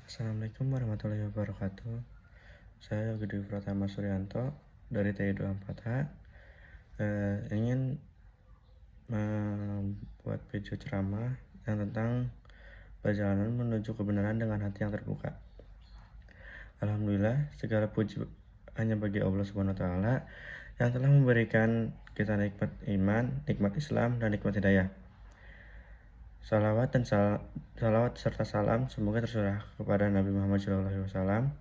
Assalamualaikum warahmatullahi wabarakatuh. Saya Yogi Pratama Suryanto dari TI24H. Ingin membuat video ceramah yang tentang perjalanan menuju kebenaran dengan hati yang terbuka. Alhamdulillah, segala puji hanya bagi Allah Subhanahu wa taala yang telah memberikan kita nikmat iman, nikmat Islam, dan nikmat hidayah. Salawat serta salam semoga tercurah kepada Nabi Muhammad SAW,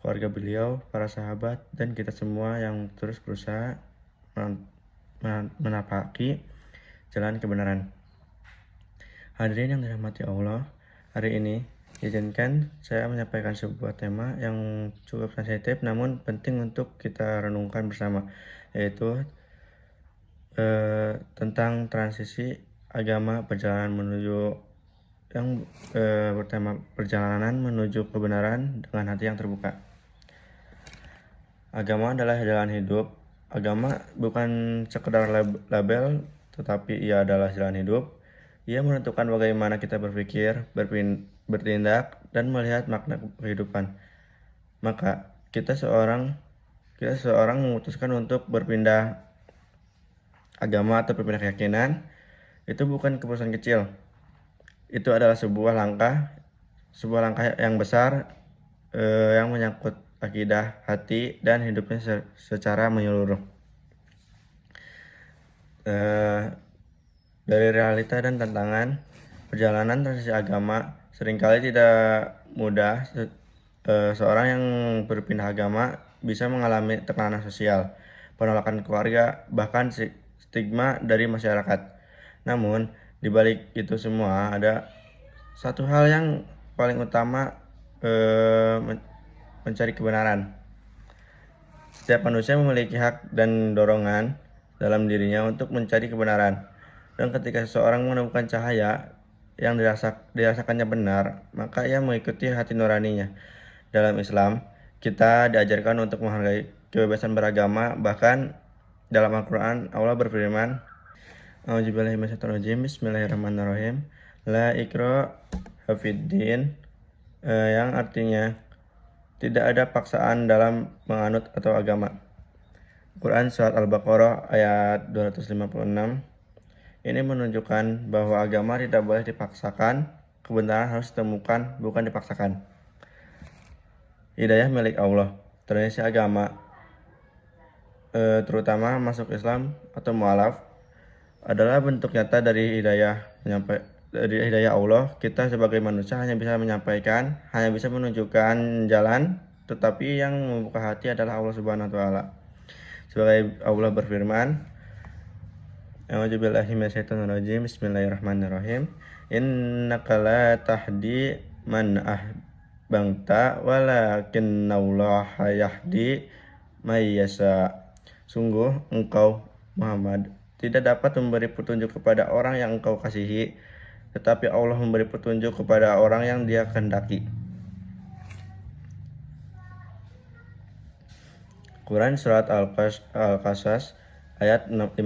keluarga beliau, para sahabat, dan kita semua yang terus berusaha menapaki jalan kebenaran. Hadirin yang dirahmati Allah, hari ini izinkan saya menyampaikan sebuah tema yang cukup sensitif namun penting untuk kita renungkan bersama, yaitu tentang transisi agama perjalanan menuju bertema perjalanan menuju kebenaran dengan hati yang terbuka. Agama adalah jalan hidup. Agama bukan sekedar label, tetapi ia adalah jalan hidup. Ia menentukan bagaimana kita berpikir, bertindak, dan melihat makna kehidupan. Maka kita seorang memutuskan untuk berpindah agama atau berpindah keyakinan. Itu bukan keputusan kecil. Itu adalah sebuah langkah yang besar yang menyangkut akidah, hati, dan hidupnya secara menyeluruh. Dari realita dan tantangan, perjalanan transisi agama seringkali tidak mudah. Seorang yang berpindah agama bisa mengalami tekanan sosial, penolakan keluarga, bahkan stigma dari masyarakat. Namun, di balik itu semua ada satu hal yang paling utama, mencari kebenaran. Setiap manusia memiliki hak dan dorongan dalam dirinya untuk mencari kebenaran. Dan ketika seseorang menemukan cahaya yang dirasakannya benar, maka ia mengikuti hati nuraninya. Dalam Islam, kita diajarkan untuk menghargai kebebasan beragama. Bahkan dalam Al-Quran, Allah berfirman, A'udzubillahi minasyaitonirrajim, Bismillahirrahmanirrahim, La ikraha fiddin, yang artinya tidak ada paksaan dalam menganut atau agama. Quran Surat Al-Baqarah ayat 256. Ini menunjukkan bahwa agama tidak boleh dipaksakan, kebenaran harus ditemukan, bukan dipaksakan. Hidayah milik Allah. Transisi agama, terutama masuk Islam atau mu'alaf, adalah bentuk nyata dari hidayah Allah. Kita sebagai manusia hanya bisa menyampaikan, hanya bisa menunjukkan jalan, tetapi yang membuka hati adalah Allah Subhanahu wa taala. Sebagai Allah berfirman, A'udzubillahi minasyaitonirrajim, Bismillahirrahmanirrahim, Innaka la tahdi man ahbabta walakinnallaha yahdi may yasha. Sungguh engkau Muhammad tidak dapat memberi petunjuk kepada orang yang engkau kasihi, tetapi Allah memberi petunjuk kepada orang yang Dia kehendaki. Quran Surat Al-Qasas ayat 56.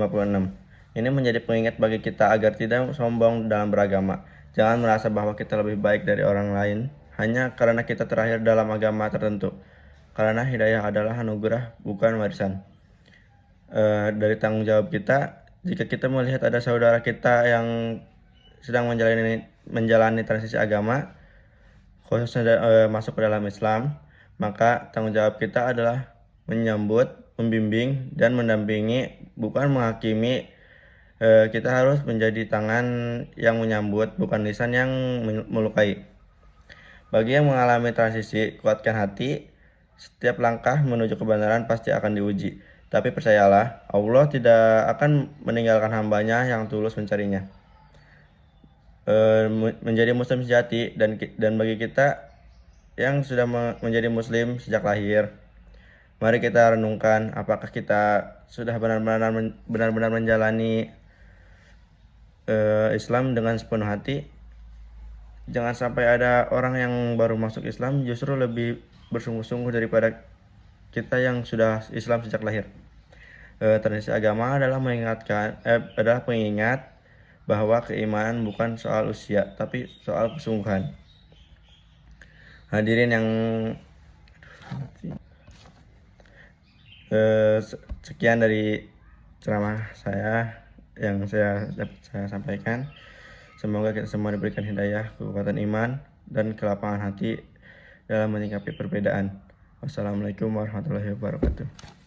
Ini menjadi pengingat bagi kita agar tidak sombong dalam beragama. Jangan merasa bahwa kita lebih baik dari orang lain hanya karena kita terlahir dalam agama tertentu. Karena hidayah adalah anugerah, bukan warisan. Dari tanggung jawab kita, jika kita melihat ada saudara kita yang sedang menjalani transisi agama, khususnya masuk ke dalam Islam, maka tanggung jawab kita adalah menyambut, membimbing, dan mendampingi, bukan menghakimi. Kita harus menjadi tangan yang menyambut, bukan lisan yang melukai. Bagi yang mengalami transisi, kuatkan hati. Setiap langkah menuju kebenaran pasti akan diuji. Tapi percayalah, Allah tidak akan meninggalkan hambanya yang tulus mencarinya. Menjadi muslim sejati dan bagi kita yang sudah menjadi muslim sejak lahir, mari kita renungkan apakah kita sudah benar-benar menjalani Islam dengan sepenuh hati. Jangan sampai ada orang yang baru masuk Islam justru lebih bersungguh-sungguh daripada kita yang sudah Islam sejak lahir. Tradisi agama adalah pengingat bahwa keimanan bukan soal usia, tapi soal kesungguhan. Hadirin yang sekian dari ceramah saya yang saya sampaikan. Semoga kita semua diberikan hidayah, kekuatan iman, dan kelapangan hati dalam menyikapi perbedaan. Wassalamualaikum warahmatullahi wabarakatuh.